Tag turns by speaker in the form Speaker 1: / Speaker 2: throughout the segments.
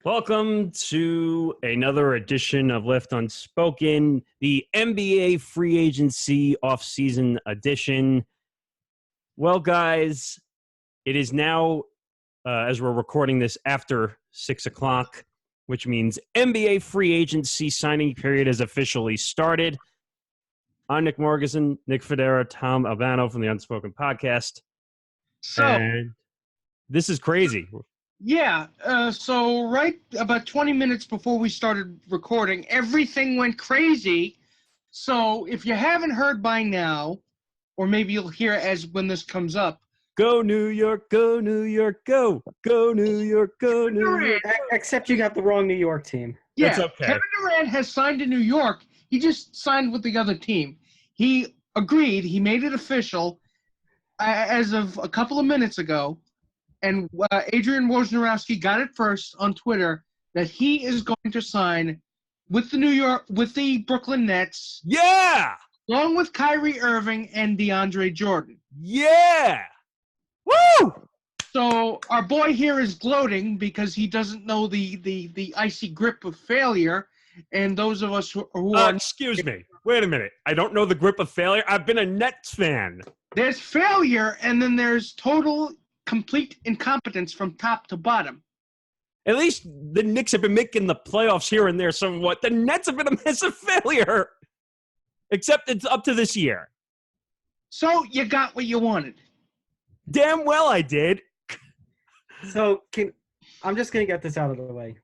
Speaker 1: Welcome to another edition of Left Unspoken, the NBA free agency offseason edition. Well, guys, it is now, as we're recording this, after 6 o'clock, which means NBA free agency signing period has officially started. I'm Nick Morgasen, Nick Fodera, Tom Albano from the Unspoken podcast. And this is crazy.
Speaker 2: Yeah, so right about 20 minutes before we started recording, everything went crazy. So if you haven't heard by now, or maybe you'll hear as when this comes up.
Speaker 1: Go New York, go New York, go. Go New York, go New York.
Speaker 3: Except you got the wrong New York team.
Speaker 2: Yeah,
Speaker 1: That's okay.
Speaker 2: Kevin Durant has signed to New York. He just signed with the other team. He agreed. He made it official as of a couple of minutes ago. And Adrian Wojnarowski got it first on Twitter that he is going to sign with the Brooklyn Nets.
Speaker 1: Yeah!
Speaker 2: Along with Kyrie Irving and DeAndre Jordan.
Speaker 1: Yeah! Woo!
Speaker 2: So our boy here is gloating because he doesn't know the icy grip of failure. And those of us who are...
Speaker 1: Excuse me. Wait a minute. I don't know the grip of failure. I've been a Nets fan.
Speaker 2: There's failure, and then there's total... complete incompetence from top to bottom.
Speaker 1: At least the Knicks have been making the playoffs here and there somewhat. The Nets have been a massive failure. Except it's up to this year.
Speaker 2: So you got what you wanted.
Speaker 1: Damn well I did.
Speaker 3: So I'm just going to get this out of the way.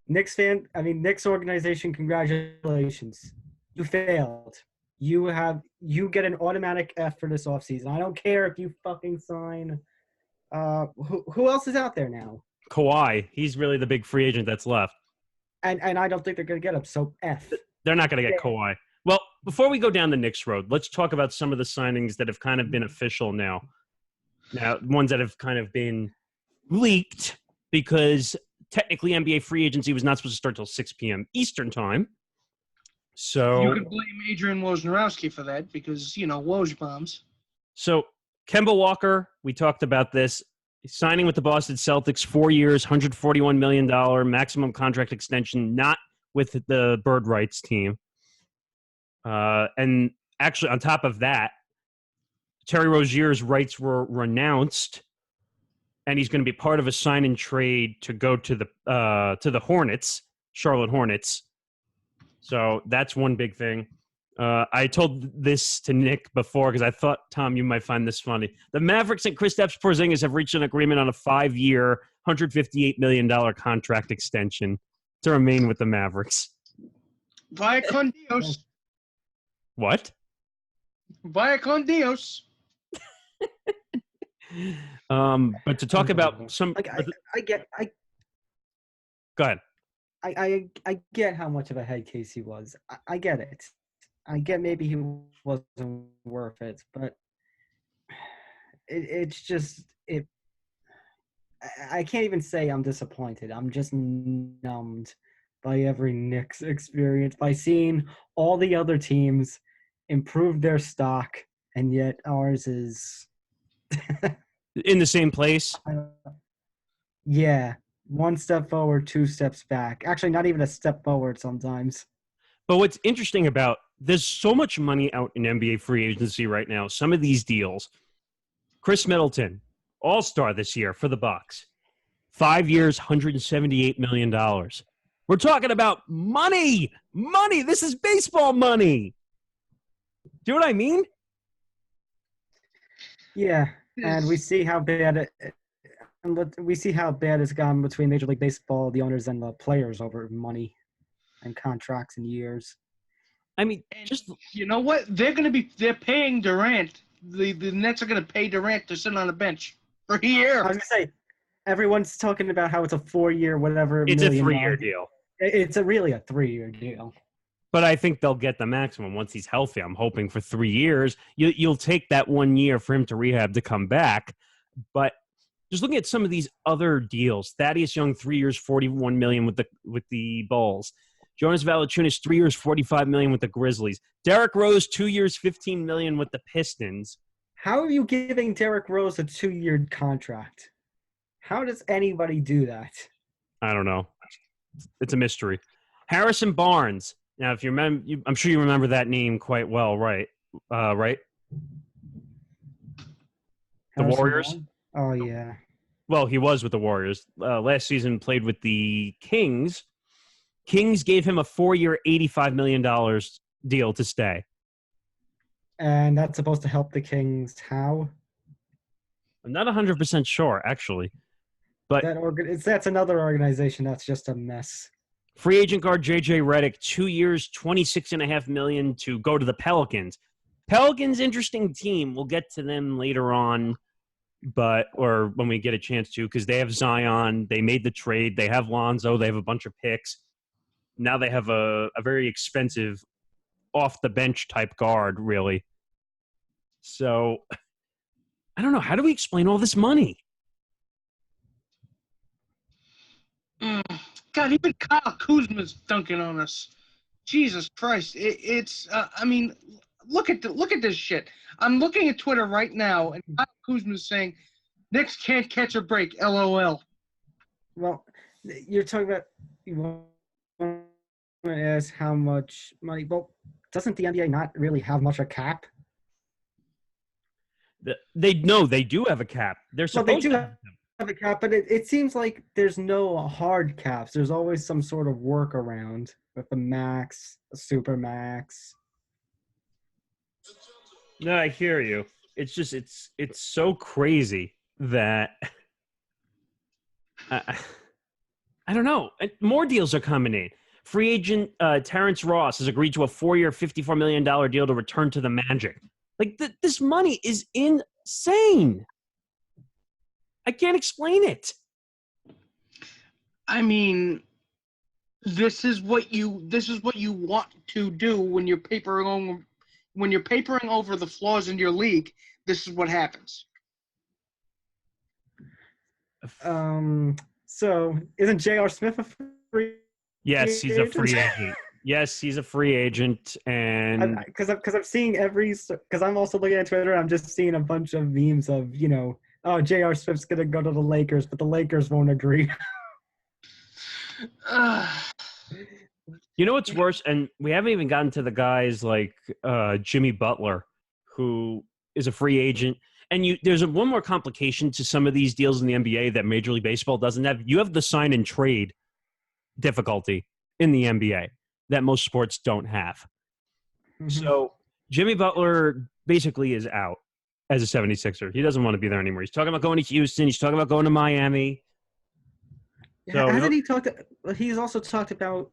Speaker 3: Knicks organization, congratulations. You failed. You get an automatic F for this offseason. I don't care if you fucking sign... who else is out there now?
Speaker 1: Kawhi. He's really the big free agent that's left.
Speaker 3: And I don't think they're going to get him, so F.
Speaker 1: They're not going to get Kawhi. Well, before we go down the Knicks road, let's talk about some of the signings that have kind of been official now. Now, ones that have kind of been leaked because technically NBA free agency was not supposed to start till 6 p.m. Eastern time. So
Speaker 2: you could blame Adrian Wojnarowski for that because, Woj bombs.
Speaker 1: So Kemba Walker, we talked about this, signing with the Boston Celtics, 4 years, $141 million, maximum contract extension, not with the Bird Rights team. And actually, on top of that, Terry Rozier's rights were renounced, and he's going to be part of a sign-and trade to go to the Hornets, Charlotte Hornets. So that's one big thing. I told this to Nick before because I thought, Tom, you might find this funny. The Mavericks and Kristaps Porzingis have reached an agreement on a 5-year, $158 million contract extension to remain with the Mavericks.
Speaker 2: Vaya con Dios.
Speaker 1: What?
Speaker 2: Vaya con Dios.
Speaker 1: But to talk about some... Go ahead.
Speaker 3: I get how much of a head case he was. I get it. I get maybe he wasn't worth it, but it's just I can't even say I'm disappointed. I'm just numbed by every Knicks experience, by seeing all the other teams improve their stock, and yet ours is
Speaker 1: in the same place.
Speaker 3: Yeah, one step forward, two steps back. Actually, not even a step forward sometimes.
Speaker 1: But what's interesting about there's so much money out in NBA free agency right now. Some of these deals. Chris Middleton, all-star this year for the Bucks. 5 years, $178 million. We're talking about money. Money. This is baseball money. Do you know what I mean?
Speaker 3: Yeah, and we see how bad it's gone between Major League Baseball, the owners, and the players over money and contracts and years.
Speaker 1: I mean, just
Speaker 2: you know what? They're paying Durant. The Nets are going to pay Durant to sit on a bench for a year.
Speaker 3: I was going to say, everyone's talking about how it's a 4-year whatever.
Speaker 1: It's a 3-year deal.
Speaker 3: It's really a 3-year deal.
Speaker 1: But I think they'll get the maximum once he's healthy. I'm hoping for 3 years. You'll take that 1 year for him to rehab to come back. But just looking at some of these other deals, Thaddeus Young, 3 years, $41 million with the Bulls. Jonas Valanciunas, 3 years, $45 million with the Grizzlies. Derrick Rose, 2 years, $15 million with the Pistons.
Speaker 3: How are you giving Derrick Rose a 2-year contract? How does anybody do that?
Speaker 1: I don't know. it's a mystery. Harrison Barnes. Now, if you remember, I'm sure you remember that name quite well, right? Right? The
Speaker 3: Harrison
Speaker 1: Warriors.
Speaker 3: Barnes? Oh yeah.
Speaker 1: Well, he was with the Warriors. Last season, played with the Kings. Kings gave him a 4-year, $85 million deal to stay.
Speaker 3: And that's supposed to help the Kings. How?
Speaker 1: I'm not 100% sure, actually. But
Speaker 3: that's another organization that's just a mess.
Speaker 1: free agent guard J.J. Redick, 2 years, $26.5 million to go to the Pelicans. Pelicans, interesting team. We'll get to them later on, or when we get a chance to, because they have Zion. They made the trade. They have Lonzo. They have a bunch of picks. Now they have a very expensive off-the-bench type guard, really. So, I don't know. How do we explain all this money?
Speaker 2: God, even Kyle Kuzma's dunking on us. Jesus Christ! It's. I mean, look at this shit. I'm looking at Twitter right now, and Kyle Kuzma's saying, "Knicks can't catch a break." LOL.
Speaker 3: Well, you're talking about. You want to ask how much money? Well, doesn't the NBA not really have much a cap?
Speaker 1: They do have a cap. They're supposed to
Speaker 3: have a cap, but it seems like there's no hard caps. There's always some sort of workaround with a max, a super max.
Speaker 1: No, I hear you. It's just it's so crazy that I don't know. More deals are coming in. Free agent Terrence Ross has agreed to a 4-year, $54 million deal to return to the Magic. Like, this money is insane. I can't explain it.
Speaker 2: I mean, this is what you want to do when you're papering over the flaws in your league. This is what happens.
Speaker 3: So isn't J.R. Smith a free?
Speaker 1: Yes, he's a free agent. Yes, he's a free agent, and
Speaker 3: because I'm seeing because I'm also looking at Twitter. I'm just seeing a bunch of memes of oh, J.R. Swift's gonna go to the Lakers, but the Lakers won't agree.
Speaker 1: You know what's worse? And we haven't even gotten to the guys like Jimmy Butler, who is a free agent. And there's one more complication to some of these deals in the NBA that Major League Baseball doesn't have. You have the sign and trade difficulty in the NBA that most sports don't have. Mm-hmm. So Jimmy Butler basically is out as a 76er. He doesn't want to be there anymore. He's talking about going to Houston. He's talking about going to Miami.
Speaker 3: So, hasn't he talked? He's also talked about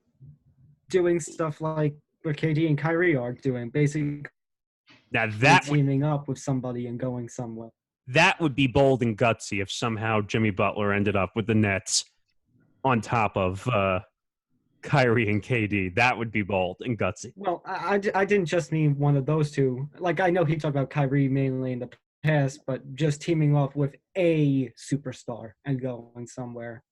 Speaker 3: doing stuff like what KD and Kyrie are doing, basically.
Speaker 1: Now that
Speaker 3: teaming up with somebody and going somewhere.
Speaker 1: That would be bold and gutsy if somehow Jimmy Butler ended up with the Nets on top of Kyrie and KD. That would be bold and gutsy.
Speaker 3: Well, I didn't just mean one of those two. Like, I know he talked about Kyrie mainly in the past, but just teaming up with a superstar and going somewhere.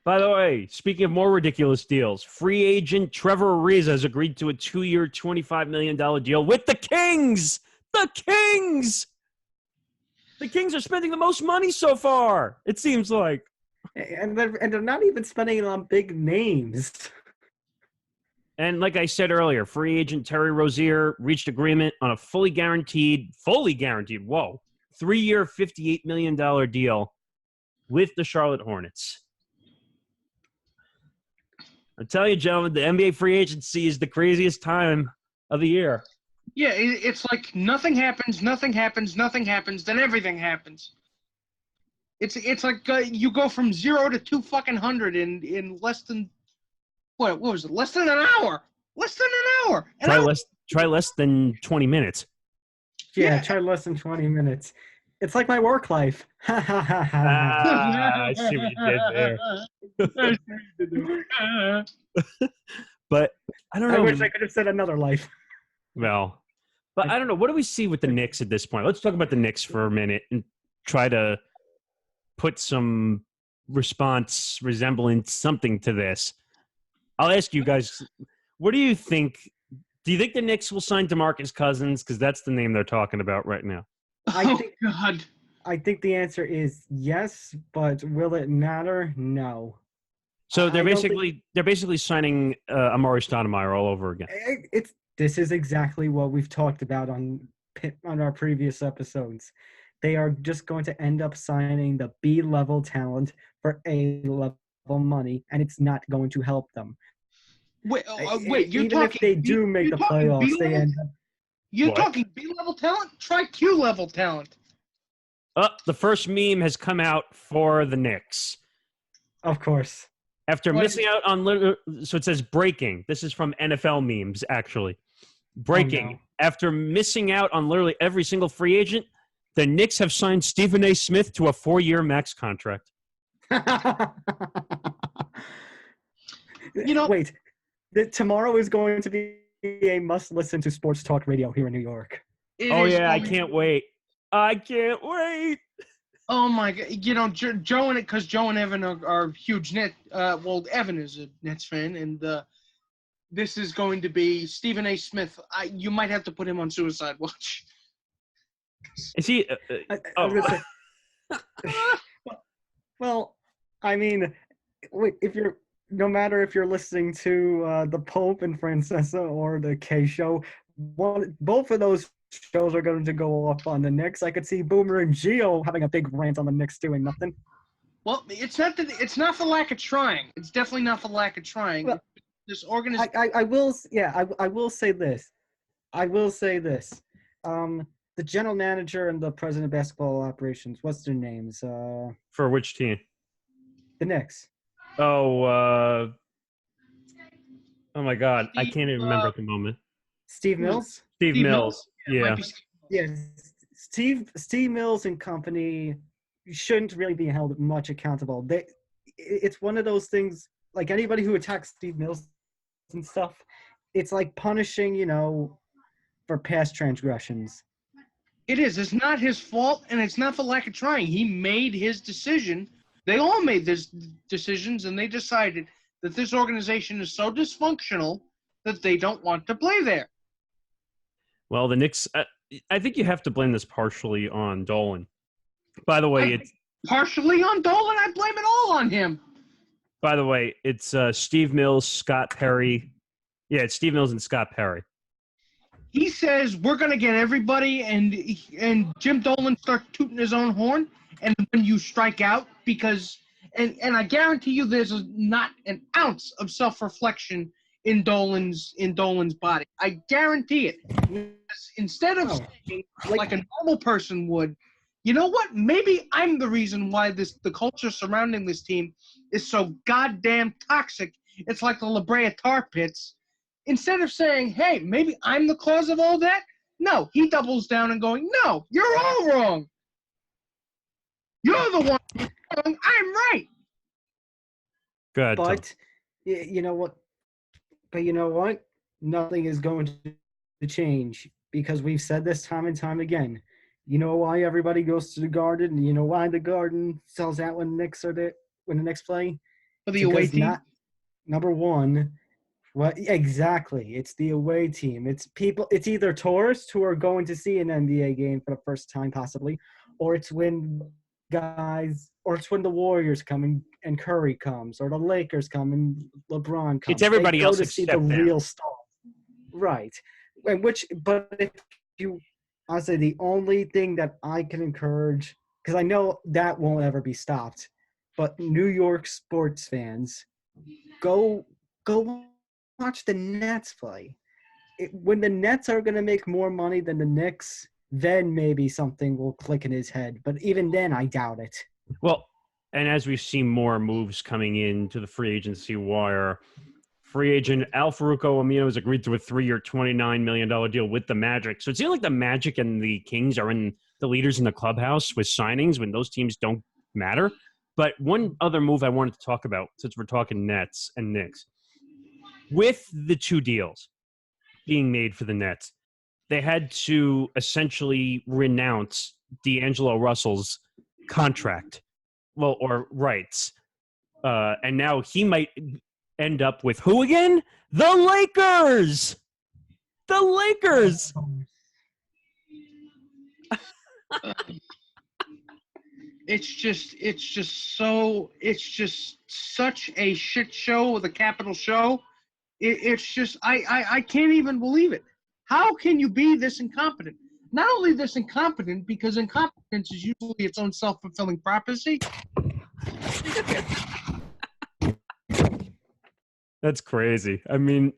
Speaker 1: By the way, speaking of more ridiculous deals, free agent Trevor Ariza has agreed to a 2-year, $25 million deal with the Kings. The Kings! The Kings are spending the most money so far, it seems like.
Speaker 3: And they're not even spending it on big names.
Speaker 1: And like I said earlier, free agent Terry Rozier reached agreement on a fully guaranteed, 3-year, $58 million deal with the Charlotte Hornets. I tell you, gentlemen, the NBA free agency is the craziest time of the year.
Speaker 2: Yeah, it's like nothing happens, then everything happens. It's like you go from 0 to 200 in less than what was it? Less than an hour.
Speaker 1: Try less than 20 minutes.
Speaker 3: Yeah, try less than 20 minutes. It's like my work life.
Speaker 1: I see what you did there. But I don't know.
Speaker 3: I wish I could have said another life.
Speaker 1: Well, but I don't know. What do we see with the Knicks at this point? Let's talk about the Knicks for a minute and try to put some resemblance, something to this. I'll ask you guys, what do you think? Do you think the Knicks will sign DeMarcus Cousins? Because that's the name they're talking about right now.
Speaker 2: God.
Speaker 3: I think the answer is yes, but will it matter? No.
Speaker 1: So they're
Speaker 3: I don't think-
Speaker 1: basically signing Amari Stoudemire all over again.
Speaker 3: This is exactly what we've talked about on our previous episodes. They are just going to end up signing the B-level talent for A-level money, and it's not going to help them.
Speaker 2: Wait, you're
Speaker 3: Even
Speaker 2: talking
Speaker 3: if they do make the playoffs, they end up.
Speaker 2: You're
Speaker 1: What?
Speaker 2: talking B-level talent? Try Q-level talent.
Speaker 1: The first meme has come out for the Knicks.
Speaker 3: Of course.
Speaker 1: After
Speaker 2: What
Speaker 1: missing out on, so it says breaking. This is from NFL memes, actually. Breaking.
Speaker 3: no.
Speaker 1: After missing out on literally every single free agent, the Knicks have signed Stephen A. Smith to a 4-year max contract.
Speaker 3: Wait. Tomorrow is going to be a must-listen to sports talk radio here in New York.
Speaker 1: Oh, yeah, I can't wait. I can't wait.
Speaker 2: Oh my God! Joe and because Joe and Evan are huge Net. Well, Evan is a Nets fan, and this is going to be Stephen A. Smith. You might have to put him on suicide watch.
Speaker 1: Is he?
Speaker 3: Well, I mean, wait, no matter if you're listening to the Pope and Francesa or the K Show, both of those shows are going to go off on the Knicks. I could see Boomer and Gio having a big rant on the Knicks doing nothing.
Speaker 2: Well, it's not for lack of trying. It's definitely not for lack of trying.
Speaker 3: Well,
Speaker 2: this organization.
Speaker 3: I will say this. The general manager and the president of basketball operations, what's their names?
Speaker 1: For which team?
Speaker 3: The Knicks.
Speaker 1: Oh my God, I can't even remember at the moment.
Speaker 3: Steve Mills.
Speaker 1: Steve Mills. Yeah.
Speaker 3: Yes, Steve Mills and company shouldn't really be held much accountable. It's one of those things, like anybody who attacks Steve Mills and stuff, it's like punishing, for past transgressions.
Speaker 2: It is. It's not his fault, and it's not for lack of trying. He made his decision. They all made these decisions, and they decided that this organization is so dysfunctional that they don't want to play there.
Speaker 1: Well, the Knicks, I think you have to blame this partially on Dolan. By the way, it's
Speaker 2: partially on Dolan. I blame it all on him.
Speaker 1: By the way, it's Steve Mills, Scott Perry. Yeah, it's Steve Mills and Scott Perry.
Speaker 2: He says we're going to get everybody, and Jim Dolan starts tooting his own horn, and when you strike out, because and I guarantee you there's not an ounce of self-reflection in Dolan's body. I guarantee it. Instead of saying, like a normal person would, you know what? Maybe I'm the reason why the culture surrounding this team is so goddamn toxic. It's like the La Brea Tar Pits. Instead of saying, hey, maybe I'm the cause of all that, no, he doubles down and going, no, you're all wrong. You're the one who's wrong. I'm right.
Speaker 1: Good.
Speaker 3: But you know what? Nothing is going to change because we've said this time and time again. You know why everybody goes to the Garden? You know why the Garden sells out when the Knicks play?
Speaker 2: For the away team?
Speaker 3: Number one, exactly. It's the away team. It's either tourists who are going to see an NBA game for the first time possibly, or it's when the Warriors come and Curry comes, or the Lakers come and LeBron comes.
Speaker 1: It's everybody else
Speaker 3: to see the
Speaker 1: except them.
Speaker 3: real stars. Right. I'll say the only thing that I can encourage, because I know that won't ever be stopped, but New York sports fans, go watch the Nets play. When the Nets are going to make more money than the Knicks, then maybe something will click in his head. But even then, I doubt it.
Speaker 1: Well, and as we've seen more moves coming into the free agency wire, free agent Al Farouko Amino has agreed to a 3-year, $29 million deal with the Magic. So it seems like the Magic and the Kings are in the leaders in the clubhouse with signings when those teams don't matter. But one other move I wanted to talk about, since we're talking Nets and Knicks, with the two deals being made for the Nets, they had to essentially renounce D'Angelo Russell's contract, or rights. And now he might end up with who again? The Lakers! The Lakers!
Speaker 2: it's just such a shit show with a capital show. It's just I can't even believe it. How can you be this incompetent? Not only this incompetent, because incompetence is usually its own self-fulfilling prophecy.
Speaker 1: That's crazy. I mean,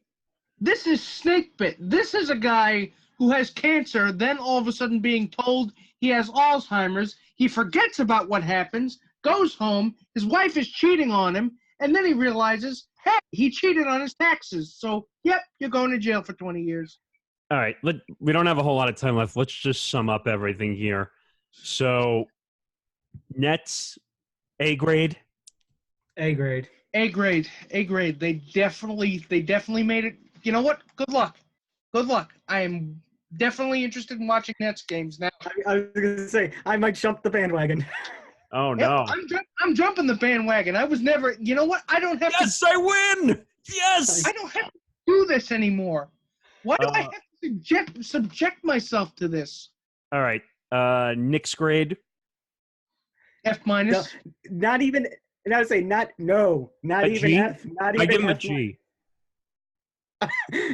Speaker 2: this is snake bit. This is a guy who has cancer, then all of a sudden being told he has Alzheimer's. He forgets about what happens, goes home, his wife is cheating on him, and then he realizes, hey, he cheated on his taxes. So, yep, you're going to jail for 20 years.
Speaker 1: all right. We don't have a whole lot of time left. Let's just sum up everything here. So, Nets, A grade.
Speaker 3: A grade.
Speaker 2: A grade. They definitely made it. You know what? Good luck. I am definitely interested in watching Nets games now.
Speaker 3: I was gonna say I might jump the bandwagon.
Speaker 1: Oh, no.
Speaker 2: I'm jumping the bandwagon. I was never. You know what? I don't have to.
Speaker 1: Yes, I win! Yes!
Speaker 2: I don't have to do this anymore. Why do I have to subject myself to this?
Speaker 1: All right. Knicks grade.
Speaker 2: F minus.
Speaker 3: No, not even. And I would say not
Speaker 1: A
Speaker 3: even
Speaker 1: G?
Speaker 3: F. Not even
Speaker 1: I give him a
Speaker 3: F.
Speaker 1: G.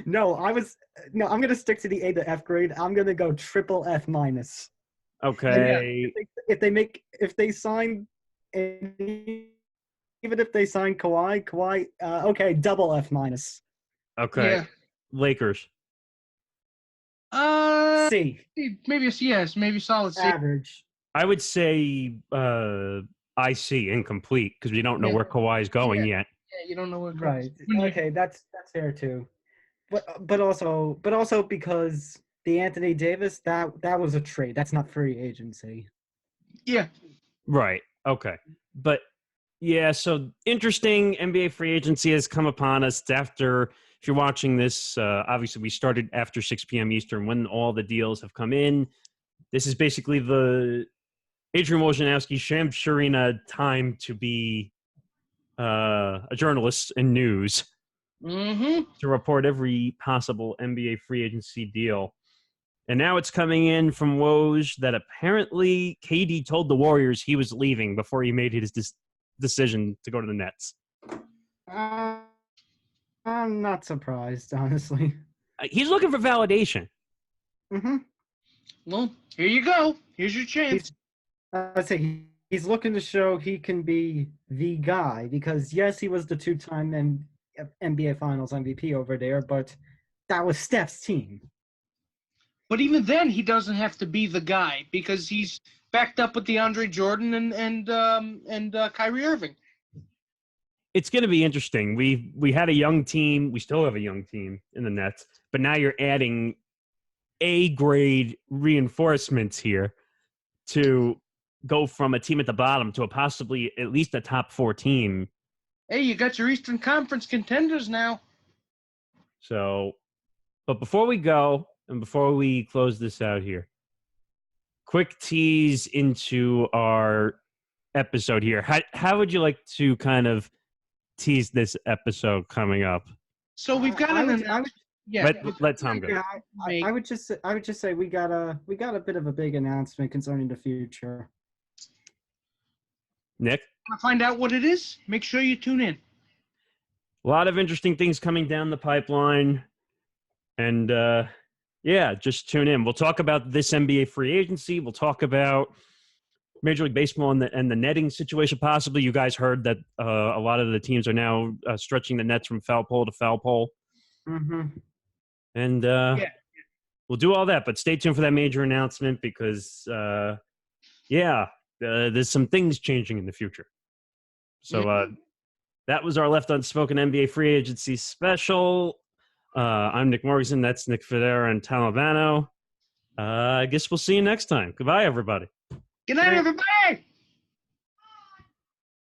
Speaker 3: No, I'm gonna stick to the A to F grade. I'm gonna go triple F minus.
Speaker 1: Okay.
Speaker 3: If they sign, even if they sign Kawhi, okay, double F minus.
Speaker 1: Okay.
Speaker 2: Yeah.
Speaker 1: Lakers.
Speaker 3: C.
Speaker 2: Maybe a CS, maybe solid C.
Speaker 3: Average.
Speaker 1: I would say IC, incomplete, because we don't know where Kawhi is going yet.
Speaker 2: Yeah, you don't know what.
Speaker 3: Right. Okay, that's fair too. But also because the Anthony Davis that was a trade. That's not free agency.
Speaker 2: Yeah.
Speaker 1: Right. Okay. But yeah, so interesting NBA free agency has come upon us after, if you're watching this, obviously we started after 6 p.m. Eastern when all the deals have come in. This is basically the Adrian Wojnarowski, Shams Charania time to be a journalist in news.
Speaker 2: Mm-hmm.
Speaker 1: To report every possible NBA free agency deal. And now it's coming in from Woj that apparently KD told the Warriors he was leaving before he made his decision to go to the Nets.
Speaker 3: I'm not surprised, honestly.
Speaker 1: He's looking for validation.
Speaker 3: Mm-hmm.
Speaker 2: Well, here you go. Here's your chance.
Speaker 3: I'd say he's looking to show he can be the guy because, yes, he was the two-time NBA Finals MVP over there, but that was Steph's team.
Speaker 2: But even then, he doesn't have to be the guy because he's backed up with DeAndre Jordan and Kyrie Irving.
Speaker 1: It's going to be interesting. We had a young team. We still have a young team in the Nets, but now you're adding A-grade reinforcements here to go from a team at the bottom to a possibly at least a top 4 team.
Speaker 2: Hey, you got your Eastern Conference contenders now.
Speaker 1: So, but before we go and before we close this out here, quick tease into our episode here. How would you like to kind of tease this episode coming up?
Speaker 2: So we've got
Speaker 1: Let Tom go.
Speaker 3: I would just say we got a bit of a big announcement concerning the future.
Speaker 1: Nick?
Speaker 2: Want to find out what it is? Make sure you tune in.
Speaker 1: A lot of interesting things coming down the pipeline. And, just tune in. We'll talk about this NBA free agency. We'll talk about Major League Baseball and the netting situation possibly. You guys heard that a lot of the teams are now stretching the nets from foul pole to foul pole.
Speaker 3: Mm-hmm.
Speaker 1: And we'll do all that. But stay tuned for that major announcement because, there's some things changing in the future. So that was our Left Unspoken NBA free agency special. I'm Nick Morgasen. That's Nick Fodera and Tom Albano. I guess we'll see you next time. Goodbye, everybody.
Speaker 2: Good night, everybody.